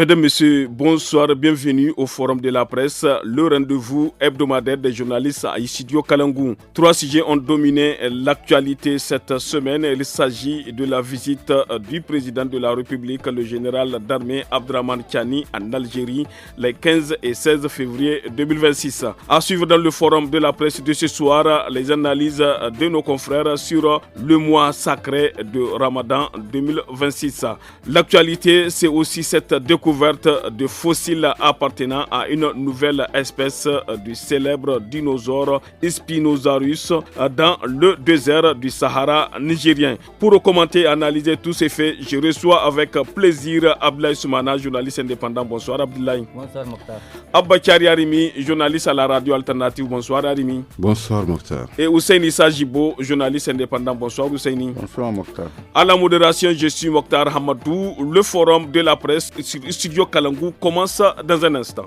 Mesdames, Messieurs, bonsoir, bienvenue au Forum de la presse, le rendez-vous hebdomadaire des journalistes à Studio Kalangou. 3 sujets ont dominé l'actualité cette semaine. Il s'agit de la visite du président de la République, le général d'armée Abdraman Tiani, en Algérie, les 15 et 16 février 2026. À suivre dans le Forum de la presse de ce soir, les analyses de nos confrères sur le mois sacré de Ramadan 2026. L'actualité, c'est aussi cette découverte de fossiles appartenant à une nouvelle espèce du célèbre dinosaure Spinosaurus dans le désert du Sahara nigérien. Pour commenter et analyser tous ces faits, je reçois avec plaisir Abdoulaye Soumana, journaliste indépendant. Bonsoir Abdoulaye. Bonsoir Mokhtar. Abakari Arimi, journaliste à la radio alternative. Bonsoir Arimi. Bonsoir Mokhtar. Et Ousseini Sajibo, journaliste indépendant. Bonsoir Ousseini. Bonsoir Mokhtar. À la modération, je suis Mokhtar Hamadou. Le forum de la presse sur Studio Kalangou commence dans un instant.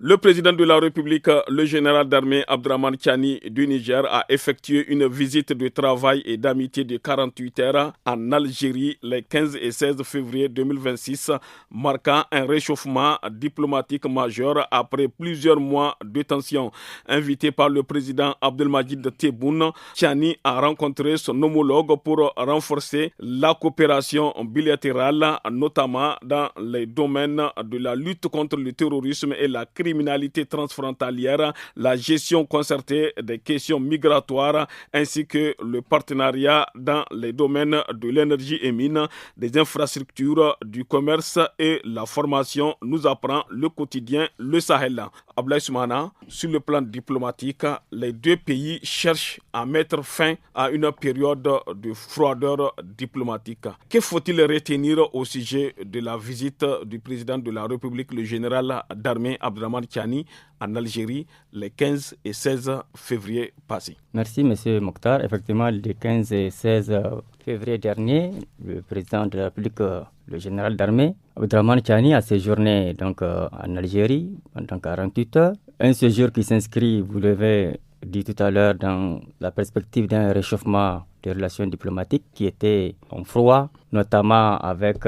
Le président de la République, le général d'armée Abdraman Tiani du Niger, a effectué une visite de travail et d'amitié de 48 heures en Algérie les 15 et 16 février 2026, marquant un réchauffement diplomatique majeur après plusieurs mois de tension. Invité par le président Abdelmadjid Tebboune, Tiani a rencontré son homologue pour renforcer la coopération bilatérale, notamment dans les domaines de la lutte contre le terrorisme et la criminalité transfrontalière, la gestion concertée des questions migratoires ainsi que le partenariat dans les domaines de l'énergie et mines, des infrastructures, du commerce et la formation, nous apprend le quotidien Le Sahel. Abdoulaye Soumana, sur le plan diplomatique, les deux pays cherchent à mettre fin à une période de froideur diplomatique. Que faut-il retenir au sujet de la visite du président de la République, le général d'armée Abdraman Tiani, en Algérie, les 15 et 16 février passés? Merci, M. Mokhtar. Effectivement, les 15 et 16 février dernier, le président de la République, le général d'armée, Abdraman Tiani, a séjourné en Algérie pendant 48 heures. Un séjour qui s'inscrit, vous l'avez dit tout à l'heure, dans la perspective d'un réchauffement des relations diplomatiques qui était en froid, notamment avec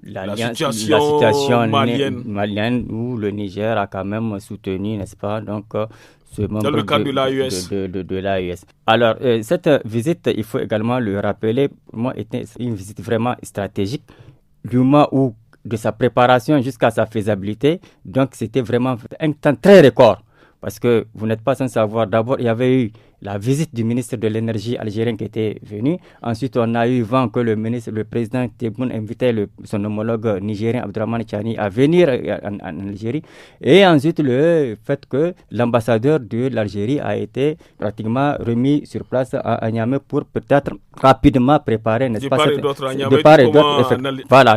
la situation malienne où le Niger a quand même soutenu, n'est-ce pas, ce membre dans le cadre de l'AES. De l'AES. Alors, cette visite, il faut également le rappeler, pour moi, était une visite vraiment stratégique, du moment où, de sa préparation jusqu'à sa faisabilité, donc c'était vraiment un temps très record. Parce que vous n'êtes pas sans savoir, d'abord, il y avait eu la visite du ministre de l'énergie algérien qui était venu. Ensuite, on a eu vent que le président Tebboune invitait son homologue nigérien Abdraman Tiani à venir en Algérie. Et ensuite, le fait que l'ambassadeur de l'Algérie a été pratiquement remis sur place à Niamey pour peut-être rapidement préparer, n'est-ce pas,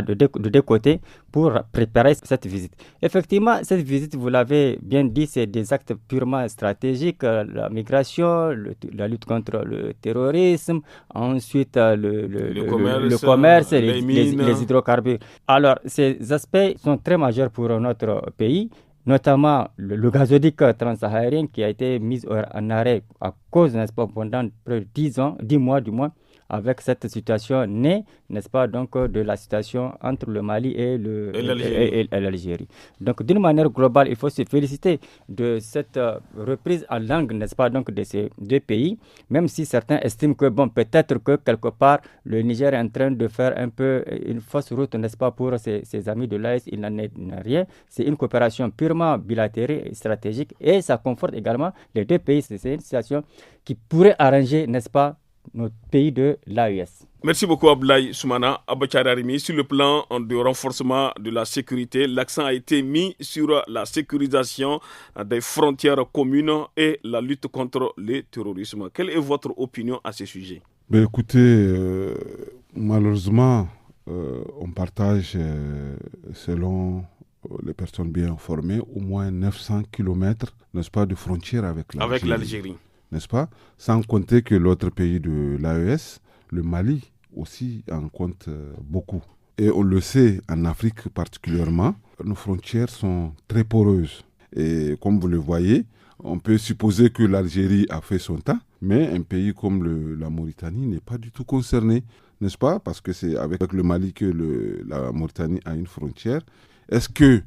de deux côtés, pour préparer cette visite. Effectivement, cette visite, vous l'avez bien dit, c'est des actes purement stratégiques, la migration, la lutte contre le terrorisme, ensuite le commerce, les hydrocarbures. Alors, ces aspects sont très majeurs pour notre pays, notamment le gazoduc transsaharien qui a été mis en arrêt à cause, n'est-ce pas, pendant près de 10 mois du moins, avec cette situation née, n'est-ce pas, de la situation entre le Mali et l'Algérie. Donc, d'une manière globale, il faut se féliciter de cette reprise en langue, n'est-ce pas, de ces deux pays, même si certains estiment que, peut-être que quelque part, le Niger est en train de faire un peu une fausse route, n'est-ce pas, pour ses amis de l'AES. Il n'en est rien. C'est une coopération purement bilatérale et stratégique, et ça conforte également les deux pays. C'est une situation qui pourrait arranger, n'est-ce pas, notre pays de l'AES. Merci beaucoup Abdoulaye Soumana. Abakari Arimi, sur le plan de renforcement de la sécurité, l'accent a été mis sur la sécurisation des frontières communes et la lutte contre le terrorisme. Quelle est votre opinion à ce sujet? Écoutez, malheureusement, on partage, selon les personnes bien informées, au moins 900 km, n'est-ce pas, de frontières avec l'Algérie. N'est-ce pas? Sans compter que l'autre pays de l'AES, le Mali, aussi en compte beaucoup. Et on le sait, en Afrique particulièrement, nos frontières sont très poreuses. Et comme vous le voyez, on peut supposer que l'Algérie a fait son temps, Mais un pays comme la Mauritanie n'est pas du tout concerné, n'est-ce pas? Parce que c'est avec le Mali que la Mauritanie a une frontière. Est-ce que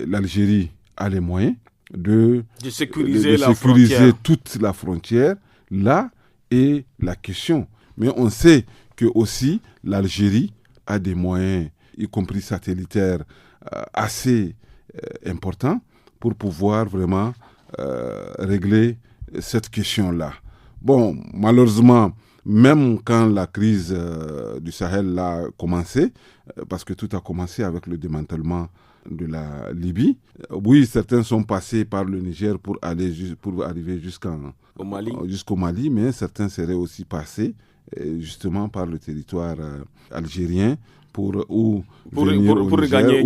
l'Algérie a les moyens de sécuriser toute la frontière? Là est la question. Mais on sait que aussi l'Algérie a des moyens, y compris satellitaires, assez importants pour pouvoir vraiment régler cette question-là. Bon, malheureusement, même quand la crise du Sahel a commencé, parce que tout a commencé avec le démantèlement de la Libye, oui, certains sont passés par le Niger pour arriver jusqu'au Mali, mais certains seraient aussi passés justement par le territoire algérien pour regagner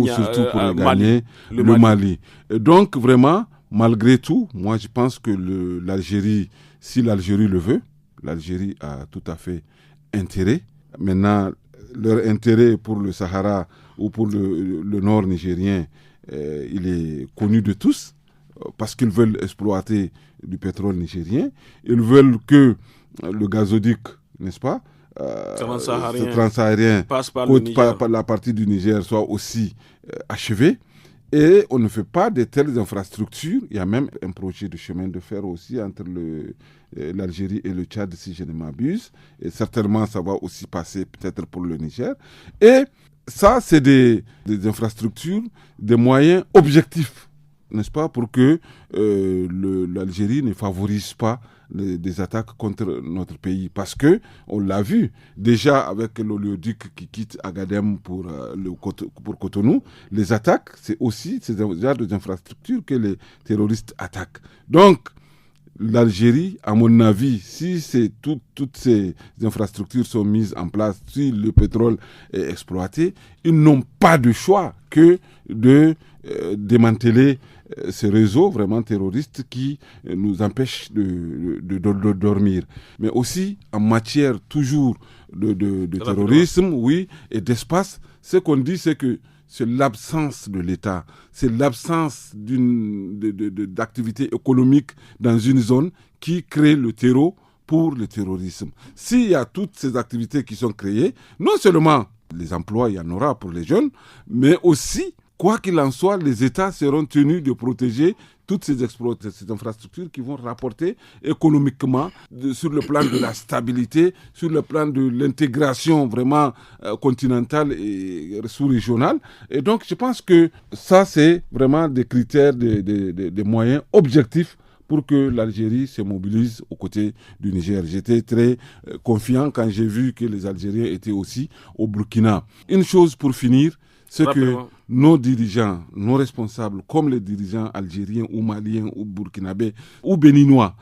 le Mali. Et donc vraiment, malgré tout, moi je pense que l'Algérie, si l'Algérie le veut, l'Algérie a tout à fait intérêt. Maintenant, leur intérêt pour le Sahara ou pour le nord nigérien, il est connu de tous, parce qu'ils veulent exploiter du pétrole nigérien. Ils veulent que le gazoduc, n'est-ce pas, transsaharien passe par la partie du Niger soit aussi achevé. Et on ne fait pas de telles infrastructures. Il y a même un projet de chemin de fer aussi entre l'Algérie et le Tchad, si je ne m'abuse. Et certainement, ça va aussi passer peut-être pour le Niger. Et ça, c'est des infrastructures, des moyens objectifs, n'est-ce pas, pour que l'Algérie ne favorise pas des attaques contre notre pays. Parce que, on l'a vu, déjà avec l'oléoduc qui quitte Agadem pour Cotonou, les attaques, c'est aussi ces genres d'infrastructures que les terroristes attaquent. Donc, l'Algérie, à mon avis, si toutes ces infrastructures sont mises en place, si le pétrole est exploité, ils n'ont pas de choix que de démanteler ce réseau vraiment terroriste qui nous empêche de dormir. Mais aussi, en matière toujours de terrorisme, oui, et d'espace, ce qu'on dit, c'est que c'est l'absence de l'État, c'est l'absence d'activité économique dans une zone qui crée le terreau pour le terrorisme. S'il y a toutes ces activités qui sont créées, non seulement les emplois, il y en aura pour les jeunes, mais aussi, quoi qu'il en soit, les États seront tenus de protéger toutes ces infrastructures qui vont rapporter économiquement sur le plan de la stabilité, sur le plan de l'intégration vraiment continentale et sous-régionale. Et donc, je pense que ça, c'est vraiment des critères, des moyens objectifs pour que l'Algérie se mobilise aux côtés du Niger. J'étais très confiant quand j'ai vu que les Algériens étaient aussi au Burkina. Une chose pour finir, c'est que nos dirigeants, nos responsables, comme les dirigeants algériens ou maliens ou burkinabés ou béninois,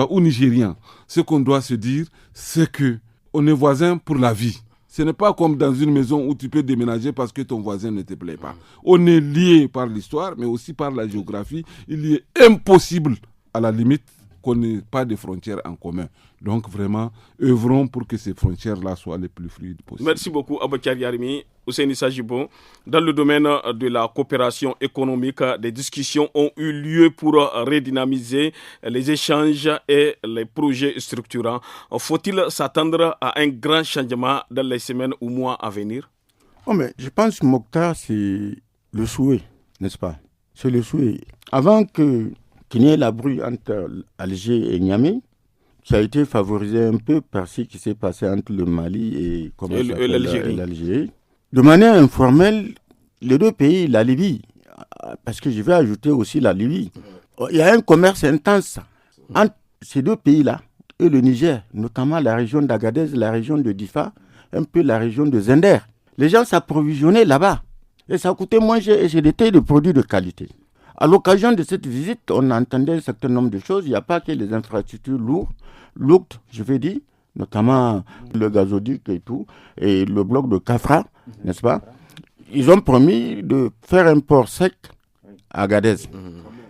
ou nigériens, ce qu'on doit se dire, c'est qu'on est voisins pour la vie. Ce n'est pas comme dans une maison où tu peux déménager parce que ton voisin ne te plaît pas. On est liés par l'histoire, mais aussi par la géographie. Il est impossible, à la limite, qu'on n'ait pas de frontières en commun. Donc vraiment, œuvrons pour que ces frontières-là soient les plus fluides possibles. Merci beaucoup, Abakar Yarimi. Ousseini Sajibo, dans le domaine de la coopération économique, des discussions ont eu lieu pour redynamiser les échanges et les projets structurants. Faut-il s'attendre à un grand changement dans les semaines ou mois à venir? Mais je pense que Mokhtar, c'est le souhait, n'est-ce pas? C'est le souhait. Avant qu'il n'y ait la brouille entre Alger et Niamey, qui a été favorisé un peu par ce qui s'est passé entre le Mali et l'Algérie. De manière informelle, les deux pays, la Libye, parce que je vais ajouter aussi la Libye, il y a un commerce intense entre ces deux pays-là et le Niger, notamment la région d'Agadez, la région de Difa, un peu la région de Zender. Les gens s'approvisionnaient là-bas et ça coûtait moins cher et c'était des produits de qualité. À l'occasion de cette visite, on entendait un certain nombre de choses. Il n'y a pas que les infrastructures lourdes, je vais dire, notamment le gazoduc et tout, et le bloc de Kafra, n'est-ce pas? Ils ont promis de faire un port sec à Agadez.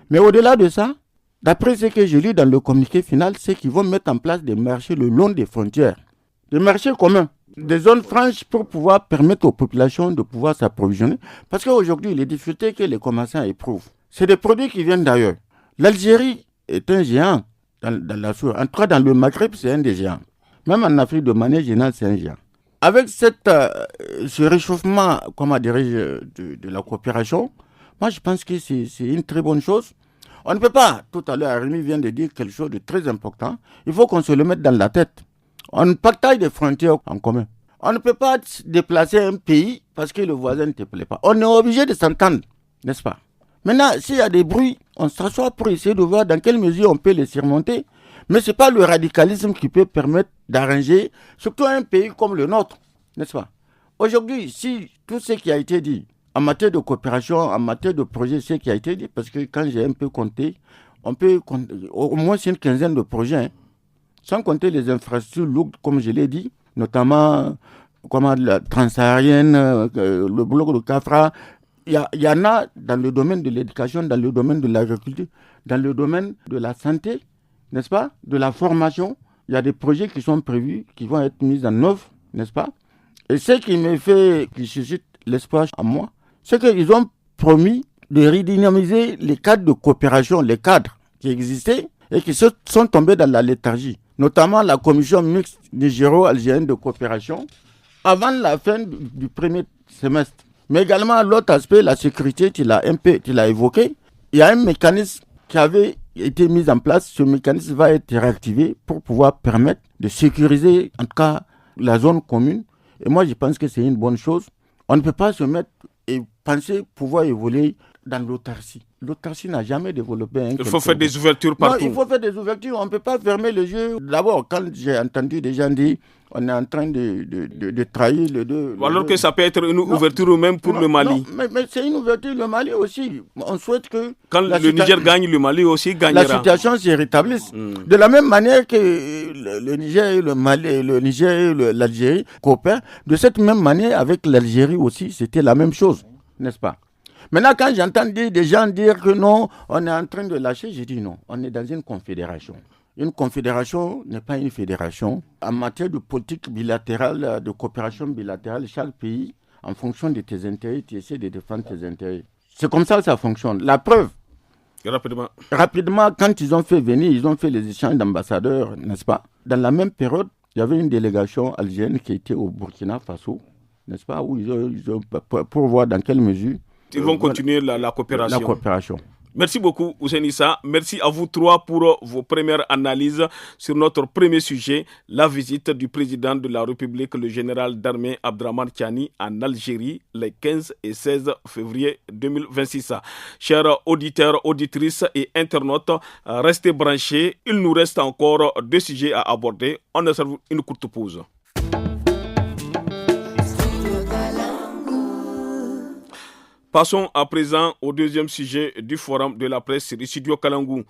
Mais au-delà de ça, d'après ce que je lis dans le communiqué final, c'est qu'ils vont mettre en place des marchés le long des frontières. Des marchés communs, des zones franches pour pouvoir permettre aux populations de pouvoir s'approvisionner. Parce qu'aujourd'hui, les difficultés que les commerçants éprouvent, c'est des produits qui viennent d'ailleurs. L'Algérie est un géant dans la sous. En tout cas, dans le Maghreb, c'est un des géants. Même en Afrique, de manière générale, c'est un géant. Avec ce réchauffement, comment dirais-je, de la coopération, moi, je pense que c'est une très bonne chose. On ne peut pas, tout à l'heure, Rémi vient de dire quelque chose de très important. Il faut qu'on se le mette dans la tête. On partage des frontières en commun. On ne peut pas déplacer un pays parce que le voisin ne te plaît pas. On est obligé de s'entendre, n'est-ce pas? Maintenant, s'il y a des bruits, on s'assoit pour essayer de voir dans quelle mesure on peut les surmonter. Mais ce n'est pas le radicalisme qui peut permettre d'arranger, surtout un pays comme le nôtre, n'est-ce pas? Aujourd'hui, si tout ce qui a été dit, en matière de coopération, en matière de projet, ce qui a été dit, parce que quand j'ai un peu compté, on peut compter, au moins c'est une quinzaine de projets, hein, sans compter les infrastructures lourdes, comme je l'ai dit, notamment la transsaharienne, le bloc de Kafra. Il y en a dans le domaine de l'éducation, dans le domaine de l'agriculture, dans le domaine de la santé, n'est-ce pas, de la formation. Il y a des projets qui sont prévus, qui vont être mis en œuvre, n'est-ce pas? Et ce qui suscite l'espoir en moi, c'est qu'ils ont promis de redynamiser les cadres de coopération, les cadres qui existaient et qui sont tombés dans la léthargie, notamment la commission mixte nigéro-algérienne de coopération, avant la fin du premier semestre. Mais également, l'autre aspect, la sécurité, tu l'as évoqué. Il y a un mécanisme qui avait été mis en place. Ce mécanisme va être réactivé pour pouvoir permettre de sécuriser, en tout cas, la zone commune. Et moi, je pense que c'est une bonne chose. On ne peut pas se mettre et penser pouvoir évoluer dans l'autarcie. L'autarcie n'a jamais développé. Il faut faire des ouvertures partout. Non, il faut faire des ouvertures. On ne peut pas fermer les yeux. D'abord, quand j'ai entendu des gens dire on est en train de trahir les deux. Alors que ça peut être une ouverture même pour le Mali. Non, mais c'est une ouverture, le Mali aussi. On souhaite que. Quand le Niger gagne, le Mali aussi gagnera. La situation se rétablisse. De la même manière que le Niger et le Mali, le Niger et l'Algérie coopèrent, de cette même manière avec l'Algérie aussi, c'était la même chose, n'est-ce pas? Maintenant, quand j'entends des gens dire que non, on est en train de lâcher, je dis non, on est dans une confédération. Une confédération n'est pas une fédération. En matière de politique bilatérale, de coopération bilatérale, chaque pays, en fonction de tes intérêts, tu essaies de défendre tes intérêts. C'est comme ça que ça fonctionne. La preuve. Rapidement, quand ils ont fait venir, ils ont fait les échanges d'ambassadeurs, n'est-ce pas? Dans la même période, il y avait une délégation algérienne qui était au Burkina Faso, n'est-ce pas? Où ils ont, pour voir dans quelle mesure ils vont continuer la coopération. La coopération. Merci beaucoup, Hussein Issa. Merci à vous trois pour vos premières analyses sur notre premier sujet, la visite du président de la République, le général d'armée Abdraman Tiani, en Algérie, les 15 et 16 février 2026. Chers auditeurs, auditrices et internautes, restez branchés. Il nous reste encore 2 sujets à aborder. On observe une courte pause. Passons à présent au deuxième sujet du forum de la presse sur Studio Kalangou.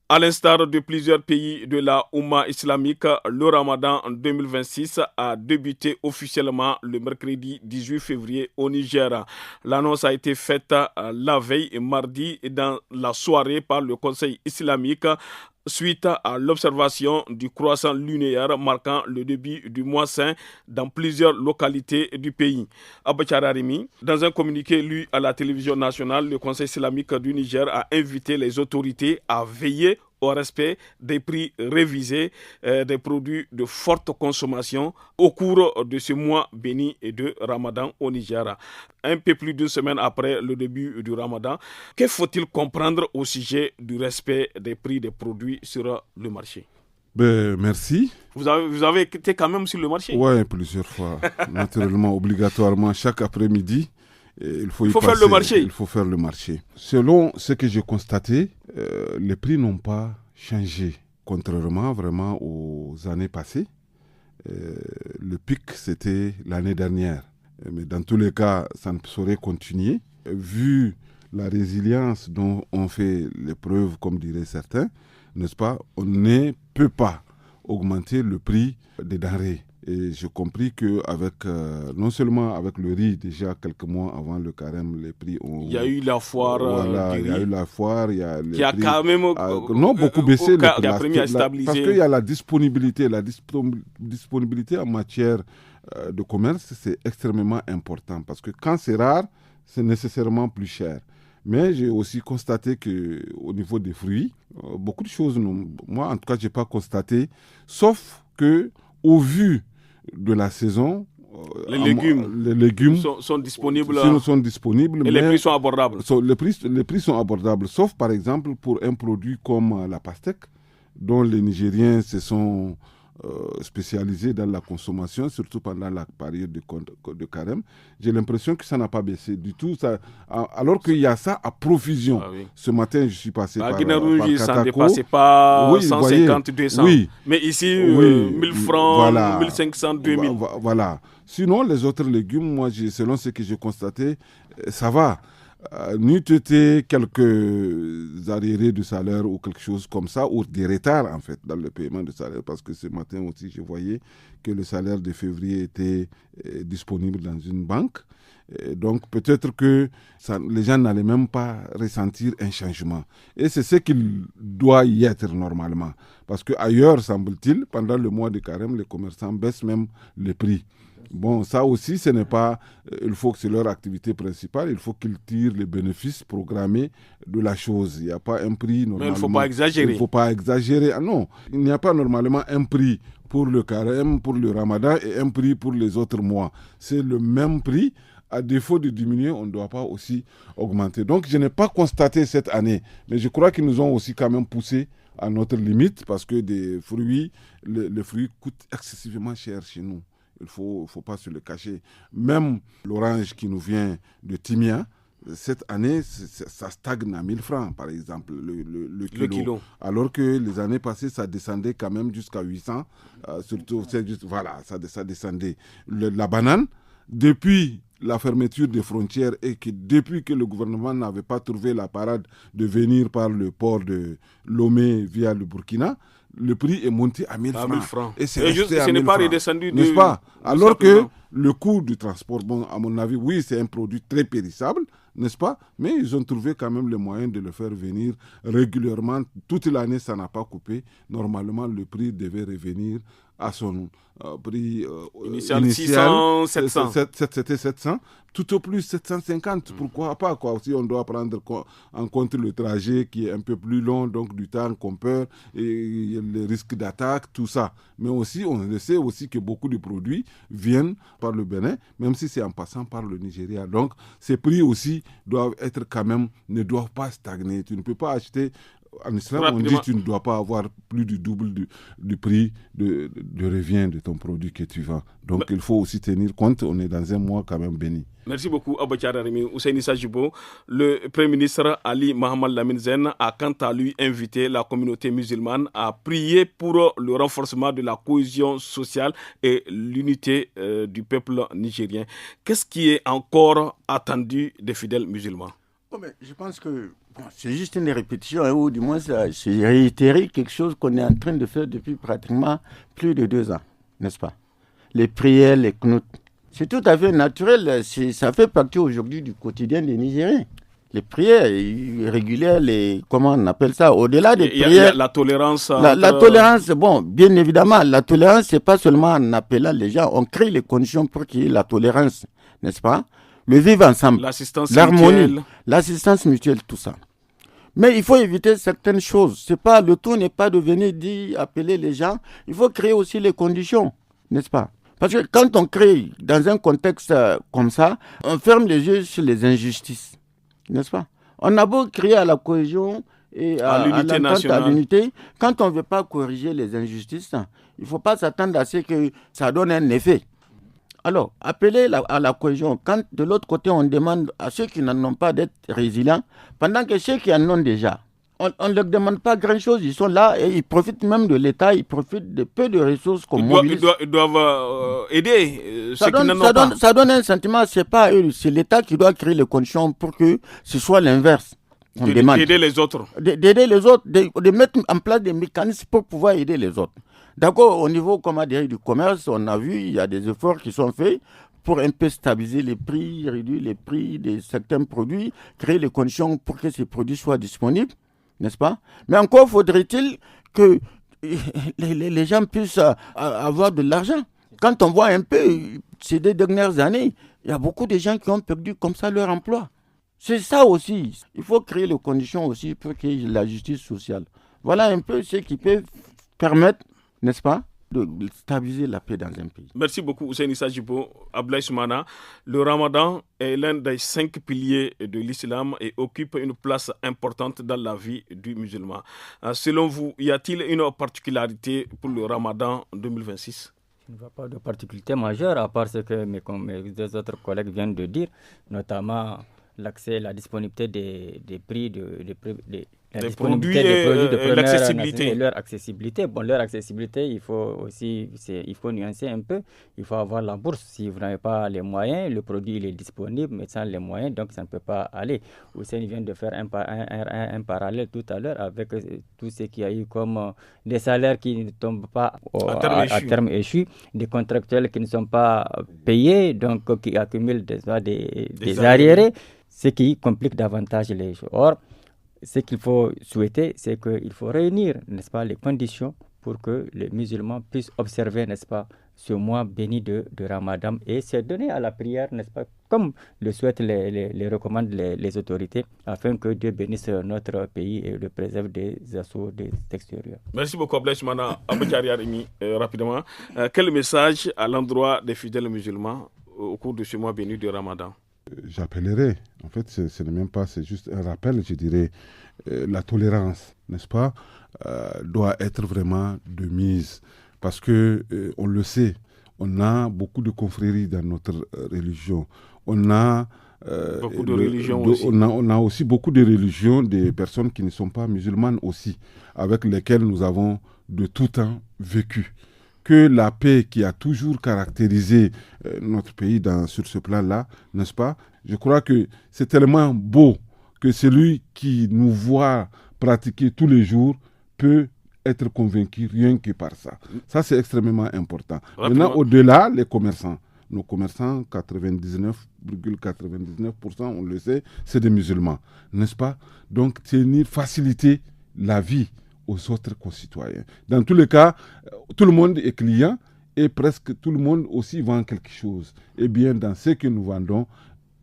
À l'instar de plusieurs pays de la Oumma islamique, le Ramadan 2026 a débuté officiellement le mercredi 18 février au Niger. L'annonce a été faite la veille mardi dans la soirée par le Conseil islamique suite à l'observation du croissant lunaire marquant le début du mois saint dans plusieurs localités du pays. Abachar Arimi, dans un communiqué lu à la télévision nationale, le Conseil islamique du Niger a invité les autorités à veiller au respect des prix révisés des produits de forte consommation au cours de ce mois béni et de Ramadan au Niger. Un peu plus d'une semaine après le début du Ramadan, que faut-il comprendre au sujet du respect des prix des produits sur le marché? Merci. Vous avez été quand même sur le marché? Oui, plusieurs fois. Naturellement, obligatoirement, chaque après-midi. Il faut faire le marché. Il faut faire le marché. Selon ce que j'ai constaté, les prix n'ont pas changé, contrairement vraiment aux années passées. Le pic, c'était l'année dernière. Mais dans tous les cas, ça ne saurait continuer. Vu la résilience dont on fait les preuves, comme diraient certains, n'est-ce pas, on ne peut pas augmenter le prix des denrées. Et j'ai compris qu'avec, non seulement avec le riz, déjà quelques mois avant le carême, les prix ont... Il y a eu la foire voilà, il y a eu la foire, il y a les qui a prix, quand même non, beaucoup baissé. Qui a permis à stabiliser. Parce qu'il y a la disponibilité en matière de commerce, c'est extrêmement important. Parce que quand c'est rare, c'est nécessairement plus cher. Mais j'ai aussi constaté qu'au niveau des fruits, beaucoup de choses, moi en tout cas, je n'ai pas constaté, sauf que au vu de la saison, les légumes sont disponibles, et les prix sont abordables. Les prix sont abordables, sauf par exemple pour un produit comme la pastèque, dont les Nigériens se sont spécialisés dans la consommation, surtout pendant la période de carême. J'ai l'impression que ça n'a pas baissé du tout, alors qu'il y a ça à profusion. Ah oui. Ce matin, je suis passé par Guinée-Rouge, ça ne Katako. dépassait pas Oui, 150, 200. Oui. Mais ici, Oui, 1000 francs, voilà. 1500, 2000. Voilà. Sinon, les autres légumes, moi, selon ce que j'ai constaté, ça va. N'eût été quelques arriérés de salaire ou quelque chose comme ça, ou des retards en fait dans le paiement de salaire, parce que ce matin aussi je voyais que le salaire de février était disponible dans une banque. Et donc peut-être que les gens n'allaient même pas ressentir un changement. Et c'est ce qu'il doit y être normalement. Parce qu'ailleurs, semble-t-il, pendant le mois de carême, les commerçants baissent même les prix. Bon, ça aussi, ce n'est pas... il faut que c'est leur activité principale. Il faut qu'ils tirent les bénéfices programmés de la chose. Il n'y a pas un prix normalement... Mais il ne faut pas exagérer. Il ne faut pas exagérer. Ah non, il n'y a pas normalement un prix pour le carême, pour le ramadan et un prix pour les autres mois. C'est le même prix. À défaut de diminuer, on ne doit pas aussi augmenter. Donc, je n'ai pas constaté cette année. Mais je crois qu'ils nous ont aussi quand même poussé à notre limite parce que des fruits, les fruits coûtent excessivement cher chez nous. Il ne faut pas se le cacher. Même l'orange qui nous vient de Timia, cette année, ça stagne à 1000 francs, par exemple, le kilo. Alors que les années passées, ça descendait quand même jusqu'à 800. Surtout, ça descendait. La banane, depuis la fermeture des frontières et que depuis que le gouvernement n'avait pas trouvé la parade de venir par le port de Lomé via le Burkina, le prix est monté à 1000 francs. Et ce n'est pas redescendu. N'est-ce pas? Alors que le coût du transport, bon, à mon avis, oui, c'est un produit très périssable, n'est-ce pas? Mais ils ont trouvé quand même le moyen de le faire venir régulièrement. Toute l'année, ça n'a pas coupé. Normalement, le prix devait revenir à son prix initial 600, 700. C'était 700. Tout au plus 750. Pourquoi pas quoi. Aussi, on doit prendre en compte le trajet qui est un peu plus long, donc du temps qu'on perd, et les risques d'attaque, tout ça. Mais aussi, on le sait aussi que beaucoup de produits viennent par le Bénin, même si c'est en passant par le Nigeria. Donc, ces prix aussi doivent être quand même, ne doivent pas stagner. Tu ne peux pas acheter... En Israël, on dit que tu ne dois pas avoir plus du double du prix de revient de ton produit que tu vends. Donc, il faut aussi tenir compte, on est dans un mois quand même béni. Merci beaucoup, Abakar Arimi. Ousseini Sajibo, le Premier ministre Ali Mohamed Lamine Zen a quant à lui invité la communauté musulmane à prier pour le renforcement de la cohésion sociale et l'unité du peuple nigérien. Qu'est-ce qui est encore attendu des fidèles musulmans? Je pense que c'est juste une répétition, ou du moins c'est réitérer quelque chose qu'on est en train de faire depuis pratiquement plus de 2 ans, n'est-ce pas? Les prières, les knouts, c'est tout à fait naturel, ça fait partie aujourd'hui du quotidien des Nigériens. Les prières régulières, comment on appelle ça, au-delà des prières... Il y a la tolérance... La tolérance, bon, bien évidemment, la tolérance, c'est pas seulement en appelant les gens, on crée les conditions pour qu'il y ait la tolérance, n'est-ce pas? Le vivre ensemble, l'harmonie, l'assistance mutuelle, tout ça. Mais il faut éviter certaines choses. Le tout n'est pas de venir appeler les gens. Il faut créer aussi les conditions, n'est-ce pas? Parce que quand on crée dans un contexte comme ça, on ferme les yeux sur les injustices, n'est-ce pas? On a beau créer à la cohésion et à l'entente, à l'unité. Quand on ne veut pas corriger les injustices, il ne faut pas s'attendre à ce que ça donne un effet. Alors, appeler à la cohésion, quand de l'autre côté on demande à ceux qui n'en ont pas d'être résilients, pendant que ceux qui en ont déjà, on ne leur demande pas grand-chose, ils sont là et ils profitent même de l'État, ils profitent de peu de ressources qu'on mobilise. Ils doivent aider ceux qui n'en ont pas. Ça donne un sentiment, c'est pas eux, c'est l'État qui doit créer les conditions pour que ce soit l'inverse. D'aider les autres. D'aider les autres, de mettre en place des mécanismes pour pouvoir aider les autres. D'accord, au niveau du commerce, on a vu, il y a des efforts qui sont faits pour un peu stabiliser les prix, réduire les prix de certains produits, créer les conditions pour que ces produits soient disponibles, n'est-ce pas? Mais encore faudrait-il que les gens puissent avoir de l'argent. Quand on voit un peu ces 2 dernières années, il y a beaucoup de gens qui ont perdu comme ça leur emploi. C'est ça aussi. Il faut créer les conditions aussi pour qu'il y ait la justice sociale. Voilà un peu ce qui peut permettre, n'est-ce pas, de stabiliser la paix dans un pays. Merci beaucoup, Hussein Issa Djibo. Ablaye Soumana, le ramadan est l'un des 5 piliers de l'islam et occupe une place importante dans la vie du musulman. Selon vous, y a-t-il une particularité pour le ramadan 2026? Il n'y a pas de particularité majeure à part ce que mes deux autres collègues viennent de dire, notamment l'accès, la disponibilité des prix, la disponibilité des produits de première l'accessibilité. Et leur accessibilité. Bon, leur accessibilité, il faut nuancer un peu. Il faut avoir la bourse. Si vous n'avez pas les moyens, le produit il est disponible, mais sans les moyens, donc ça ne peut pas aller. Hussein vient de faire un parallèle tout à l'heure avec tout ce qu'il y a eu comme des salaires qui ne tombent pas à terme échu, des contractuels qui ne sont pas payés, donc qui accumulent des arriérés, ce qui complique davantage les choses. Or, ce qu'il faut souhaiter, c'est qu'il faut réunir, n'est-ce pas, les conditions pour que les musulmans puissent observer, n'est-ce pas, ce mois béni de Ramadan et se donner à la prière, n'est-ce pas, comme le souhaitent, les recommandent les autorités, afin que Dieu bénisse notre pays et le préserve des assauts des extérieurs. Merci beaucoup, Ablaye Soumana. Abakari Arimi, rapidement, quel message à l'endroit des fidèles musulmans au cours de ce mois béni de Ramadan? J'appellerai, en fait, ce n'est même pas, c'est juste un rappel, je dirais, la tolérance, n'est-ce pas, doit être vraiment de mise. Parce que, on le sait, on a beaucoup de confréries dans notre religion. On a beaucoup de religions aussi. On a aussi beaucoup de religions, des personnes qui ne sont pas musulmanes aussi, avec lesquelles nous avons de tout temps vécu. Que la paix qui a toujours caractérisé notre pays sur ce plan-là, n'est-ce pas? Je crois que c'est tellement beau que celui qui nous voit pratiquer tous les jours peut être convaincu rien que par ça. Ça, c'est extrêmement important. Maintenant, au-delà, les commerçants. Nos commerçants, 99,99%, on le sait, c'est des musulmans, n'est-ce pas? Donc, faciliter la vie aux autres concitoyens. Dans tous les cas, tout le monde est client et presque tout le monde aussi vend quelque chose. Eh bien, dans ce que nous vendons,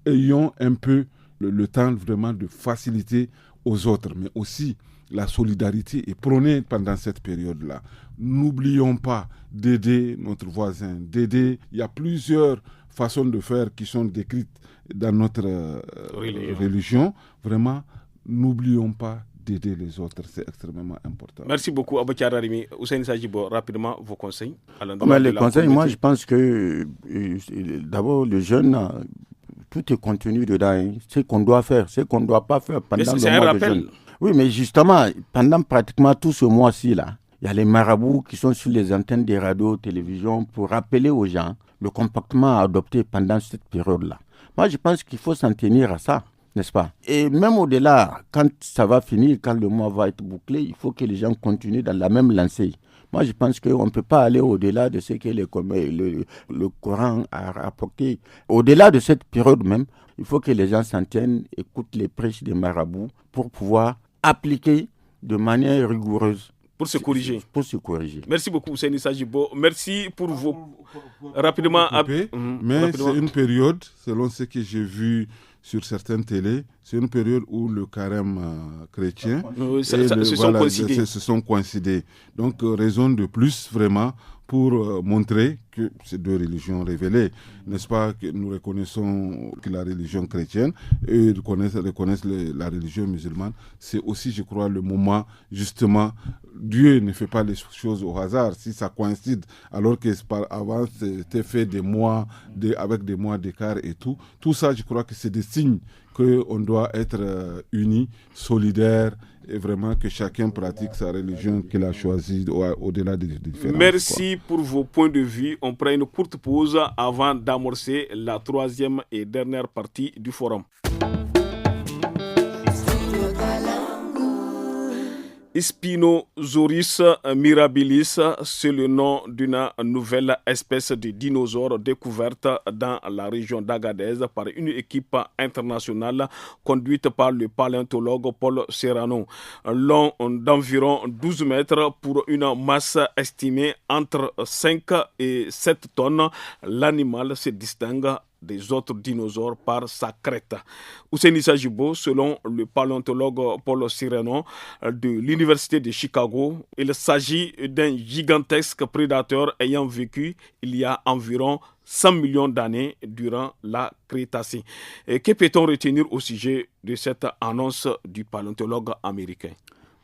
ayons un peu le temps vraiment de faciliter aux autres, mais aussi la solidarité est prônée pendant cette période-là. N'oublions pas d'aider notre voisin, d'aider. Il y a plusieurs façons de faire qui sont décrites dans notre religion. Vraiment, n'oublions pas d'aider les autres, c'est extrêmement important. Merci beaucoup, Abakari Arimi. Hussein Issa Djibo, rapidement, vos conseils à l'endroit les conseils, moi, je pense que d'abord, le jeune, tout est contenu dedans. Hein. Ce qu'on doit faire, ce qu'on ne doit pas faire pendant le mois de jeûne. Oui, mais justement, pendant pratiquement tout ce mois-ci, là, il y a les marabouts qui sont sur les antennes des radios, télévisions, pour rappeler aux gens le comportement à adopter pendant cette période-là. Moi, je pense qu'il faut s'en tenir à ça. N'est-ce pas? Et même au-delà, quand ça va finir, quand le mois va être bouclé, il faut que les gens continuent dans la même lancée. Moi, je pense qu'on ne peut pas aller au-delà de ce que le Coran a rapporté. Au-delà de cette période même, il faut que les gens s'en tiennent, écoutent les prêches des marabouts pour pouvoir appliquer de manière rigoureuse. Pour se corriger. Pour se corriger. Merci beaucoup, Hussein Issa Djibo. Merci pour vos... Rapidement. Mais c'est une période, selon ce que j'ai vu sur certaines télés, c'est une période où le carême chrétien se sont coïncidés. Donc, raison de plus, vraiment, pour montrer que ces deux religions révélées, n'est-ce pas, que nous reconnaissons que la religion chrétienne et reconnaissent la religion musulmane, c'est aussi, je crois, le moment, justement, Dieu ne fait pas les choses au hasard. Si ça coïncide, alors que avant c'était fait avec des mois d'écart et tout ça, je crois que c'est des signes qu'on doit être unis, solidaires, et vraiment que chacun pratique sa religion qu'il a choisie au-delà des différences. Merci pour vos points de vue. On prend une courte pause avant d'amorcer la troisième et dernière partie du forum. Spinosaurus mirabilis, c'est le nom d'une nouvelle espèce de dinosaure découverte dans la région d'Agadez par une équipe internationale conduite par le paléontologue Paul Serrano. Long d'environ 12 mètres pour une masse estimée entre 5 et 7 tonnes, l'animal se distingue des autres dinosaures par sa crête. Ousseini Sajibo, selon le paléontologue Paul Sirenon de l'Université de Chicago, il s'agit d'un gigantesque prédateur ayant vécu il y a environ 100 millions d'années durant la Crétacé. Et que peut-on retenir au sujet de cette annonce du paléontologue américain?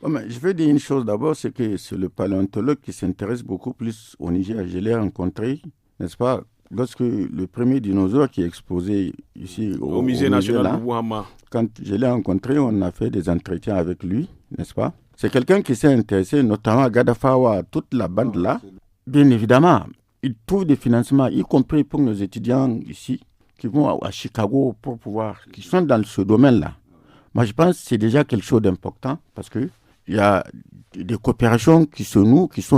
Je vais dire une chose d'abord, c'est que c'est le paléontologue qui s'intéresse beaucoup plus au Niger. Je l'ai rencontré, n'est-ce pas, lorsque le premier dinosaure qui est exposé ici au musée national là, de Bouhama. Quand je l'ai rencontré, on a fait des entretiens avec lui, n'est-ce pas? C'est quelqu'un qui s'est intéressé notamment à Gadafawa, toute la bande là. Bien évidemment, il trouve des financements, y compris pour nos étudiants ici, qui vont à Chicago pour pouvoir, qui sont dans ce domaine-là. Moi, je pense que c'est déjà quelque chose d'important parce que il y a des coopérations qui sont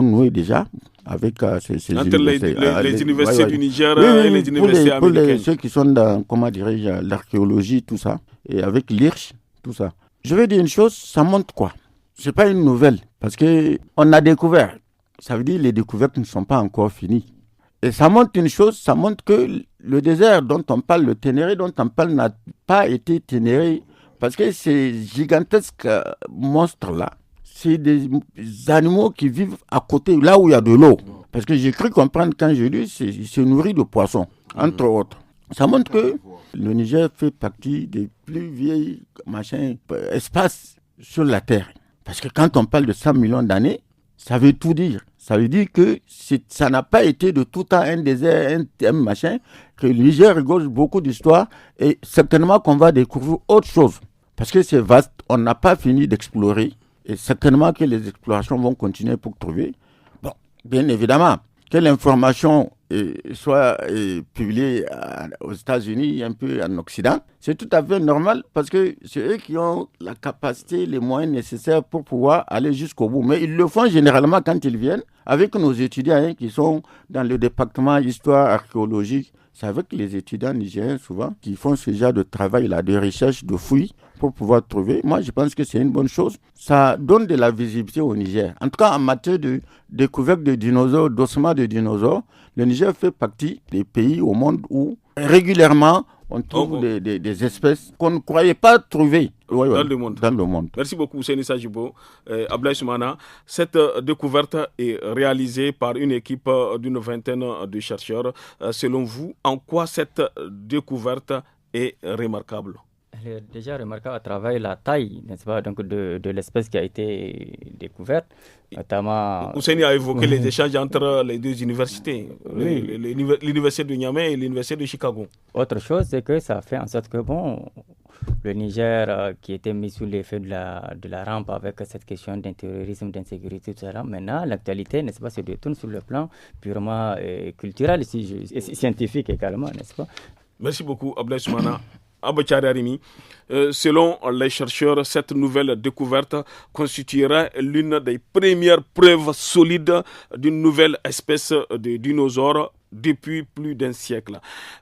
nouées déjà avec entre les universités du Niger et les universités américaines. Pour ceux qui sont dans, comment dirais-je, l'archéologie, tout ça, et avec l'IRCH, tout ça. Je vais dire une chose, ça montre quoi? C'est pas une nouvelle, parce qu'on a découvert. Ça veut dire que les découvertes ne sont pas encore finies. Et ça montre une chose, ça montre que le désert dont on parle, le Ténéré dont on parle, n'a pas été Ténéré. Parce que ces gigantesques monstres-là, c'est des animaux qui vivent à côté, là où il y a de l'eau. Parce que j'ai cru comprendre quand j'ai lu, ils se nourrissent de poissons, entre autres. Ça montre que le Niger fait partie des plus vieilles espaces sur la Terre. Parce que quand on parle de 100 millions d'années, ça veut tout dire. Ça veut dire que ça n'a pas été de tout temps un désert, un machin, que le Niger regorge beaucoup d'histoires et certainement qu'on va découvrir autre chose. Parce que c'est vaste, on n'a pas fini d'explorer et certainement que les explorations vont continuer pour trouver. Bon, bien évidemment, que l'information soit publiée aux États-Unis, un peu en Occident, c'est tout à fait normal parce que c'est eux qui ont la capacité, les moyens nécessaires pour pouvoir aller jusqu'au bout. Mais ils le font généralement quand ils viennent avec nos étudiants qui sont dans le département histoire, archéologie. C'est avec les étudiants nigériens souvent qui font ce genre de travail-là, de recherche, de fouilles pour pouvoir trouver. Moi, je pense que c'est une bonne chose. Ça donne de la visibilité au Niger. En tout cas, en matière de découverte de dinosaures, d'ossements de dinosaures, le Niger fait partie des pays au monde où régulièrement on trouve des espèces qu'on ne croyait pas trouver dans le monde. Merci beaucoup, Ousseini Sajibo. Ablaye Soumana, cette découverte est réalisée par une équipe d'une vingtaine de chercheurs. Selon vous, en quoi cette découverte est remarquable? Elle est déjà remarquable à travers la taille, n'est-ce pas, donc de l'espèce qui a été découverte, notamment... Ousseini a évoqué les échanges entre les deux universités, l'université de Niamey et l'université de Chicago. Autre chose, c'est que ça fait en sorte que, le Niger, qui était mis sous l'effet de la rampe avec cette question d'intériorisme, d'insécurité, tout ça, maintenant, l'actualité, n'est-ce pas, se détourne sur le plan purement culturel et scientifique également, n'est-ce pas? Merci beaucoup, Ablaye Soumana. Abachari Arimi, selon les chercheurs, cette nouvelle découverte constituera l'une des premières preuves solides d'une nouvelle espèce de dinosaure depuis plus d'un siècle.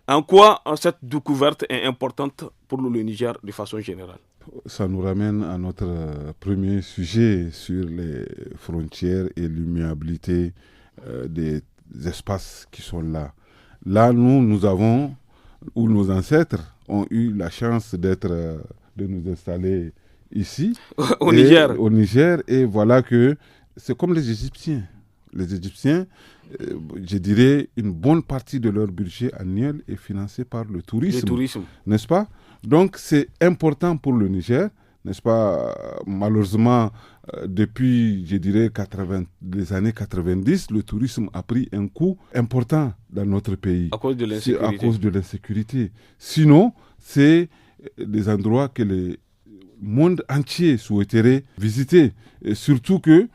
En quoi cette découverte est importante pour le Niger de façon générale? Ça nous ramène à notre premier sujet sur les frontières et l'immuabilité des espaces qui sont là. Là, nous avons, où nos ancêtres ont eu la chance de nous installer ici, au Niger, et voilà que c'est comme les Égyptiens. Les Égyptiens, je dirais, une bonne partie de leur budget annuel est financé par le tourisme. N'est-ce pas? Donc c'est important pour le Niger, n'est-ce pas? Malheureusement, depuis, je dirais, les années 90, le tourisme a pris un coup important dans notre pays. À cause de l'insécurité. À cause de l'insécurité. Sinon, c'est des endroits que le monde entier souhaiterait visiter. Et surtout que,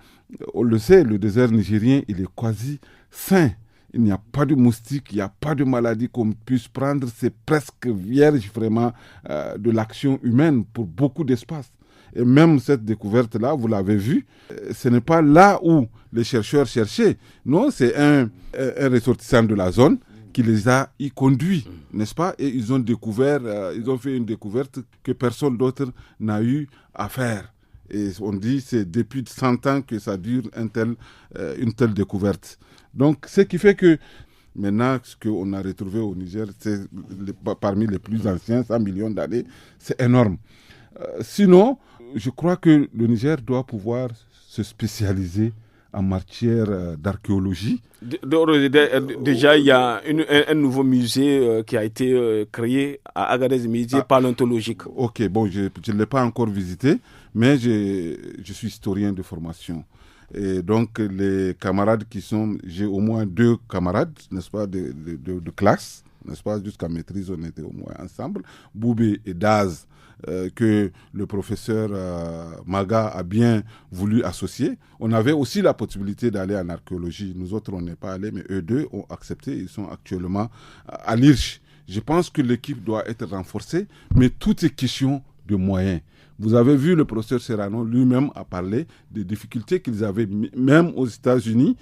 on le sait, le désert nigérien, il est quasi sain. Il n'y a pas de moustiques, il n'y a pas de maladies qu'on puisse prendre. C'est presque vierge vraiment de l'action humaine pour beaucoup d'espaces. Et même cette découverte-là, vous l'avez vu, ce n'est pas là où les chercheurs cherchaient. Non, c'est un ressortissant de la zone qui les a y conduits, n'est-ce pas? Et ils ont fait une découverte que personne d'autre n'a eu à faire. Et on dit c'est depuis 100 ans que ça dure une telle découverte. Donc, ce qui fait que Maintenant, ce qu'on a retrouvé au Niger, c'est parmi les plus anciens, 100 millions d'années, c'est énorme. Sinon, je crois que le Niger doit pouvoir se spécialiser en matière d'archéologie. Déjà, il y a un nouveau musée qui a été créé à Agadez, musée paléontologique. Ok, bon, je ne l'ai pas encore visité, mais je suis historien de formation. Et donc, les camarades j'ai au moins 2 camarades, n'est-ce pas, de classe, n'est-ce pas, jusqu'à maîtrise, on était au moins ensemble, Boubé et Daz, que le professeur Maga a bien voulu associer. On avait aussi la possibilité d'aller en archéologie. Nous autres, on n'est pas allés, mais eux 2 ont accepté. Ils sont actuellement à l'IRCH. Je pense que l'équipe doit être renforcée, mais tout est question de moyens. Vous avez vu, le professeur Serrano lui-même a parlé des difficultés qu'ils avaient, même aux États-Unis,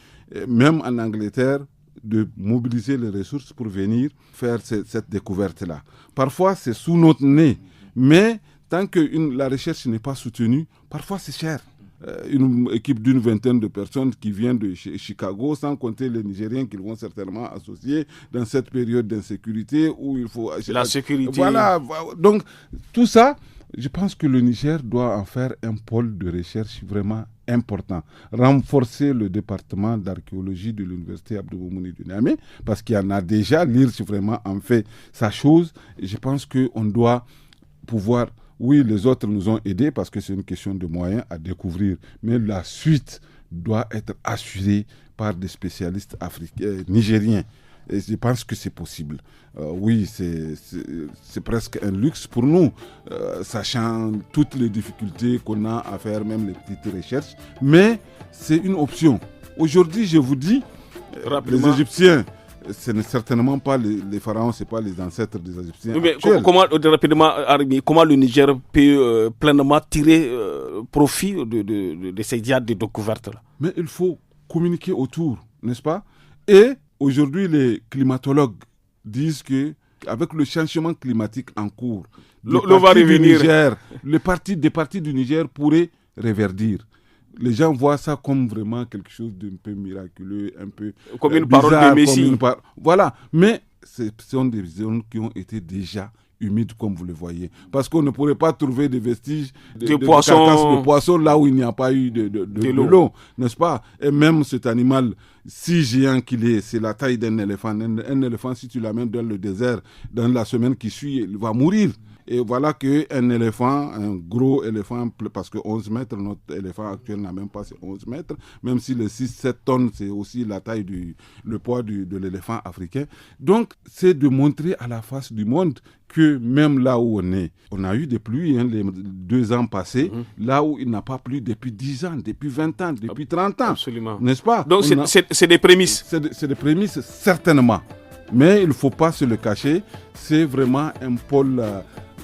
même en Angleterre, de mobiliser les ressources pour venir faire cette découverte-là. Parfois, c'est sous notre nez, mais tant que la recherche n'est pas soutenue, parfois c'est cher. Une équipe d'une 20aine de personnes qui vient de Chicago, sans compter les Nigériens qu'ils vont certainement associer dans cette période d'insécurité où il faut... La sécurité. Voilà, donc tout ça, je pense que le Niger doit en faire un pôle de recherche vraiment important. Renforcer le département d'archéologie de l'université Abdou Moumouni de Niamey, parce qu'il y en a déjà, l'IRCH vraiment en fait sa chose. Et je pense qu'on doit pouvoir... Oui, les autres nous ont aidés parce que c'est une question de moyens à découvrir. Mais la suite doit être assurée par des spécialistes nigériens. Et je pense que c'est possible. Oui, c'est presque un luxe pour nous, sachant toutes les difficultés qu'on a à faire, même les petites recherches. Mais c'est une option. Aujourd'hui, je vous dis, les Égyptiens, ce n'est certainement pas les pharaons, ce n'est pas les ancêtres des Égyptiens. Oui, mais comment le Niger peut pleinement tirer profit de ces diades de découvertes-là? Mais il faut communiquer autour, n'est-ce pas? Et aujourd'hui, les climatologues disent qu'avec le changement climatique en cours, des parties du Niger pourraient reverdir. Les gens voient ça comme vraiment quelque chose d'un peu miraculeux, un peu comme une bizarre, parole de Messie. Voilà, mais ce sont des zones qui ont été déjà humides, comme vous le voyez. Parce qu'on ne pourrait pas trouver des vestiges de poissons là où il n'y a pas eu de l'eau, n'est-ce pas? Et même cet animal, si géant qu'il est, c'est la taille d'un éléphant. Un éléphant, si tu l'amènes dans le désert, dans la semaine qui suit, il va mourir. Et voilà qu'un éléphant, un gros éléphant, parce que 11 mètres, notre éléphant actuel n'a même pas ces 11 mètres, même si les 6-7 tonnes, c'est aussi la taille le poids de l'éléphant africain. Donc, c'est de montrer à la face du monde que même là où on est, on a eu des pluies les 2 ans passés, là où il n'a pas plu depuis 10 ans, depuis 20 ans, depuis 30 ans. Absolument. N'est-ce pas? Donc, c'est des prémices. C'est des prémices, certainement. Mais il ne faut pas se le cacher, c'est vraiment un pôle...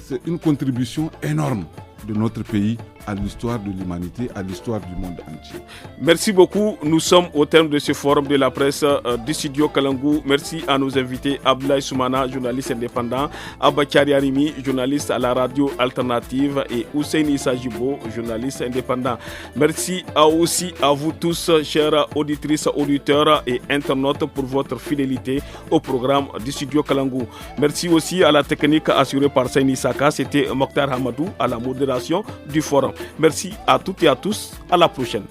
c'est une contribution énorme de notre pays à l'histoire de l'humanité, à l'histoire du monde entier. Merci beaucoup. Nous sommes au terme de ce forum de la presse du studio Kalangou. Merci à nos invités Abdoulaye Soumana, journaliste indépendant, Abba Arimi, journaliste à la radio alternative et Hussein Issa Jibo, journaliste indépendant. Merci aussi à vous tous, chers auditrices, auditeurs et internautes, pour votre fidélité au programme du studio Kalangou. Merci aussi à la technique assurée par Saini Saka. C'était Mokhtar Hamadou à la modération du forum. Merci à toutes et à tous. À la prochaine.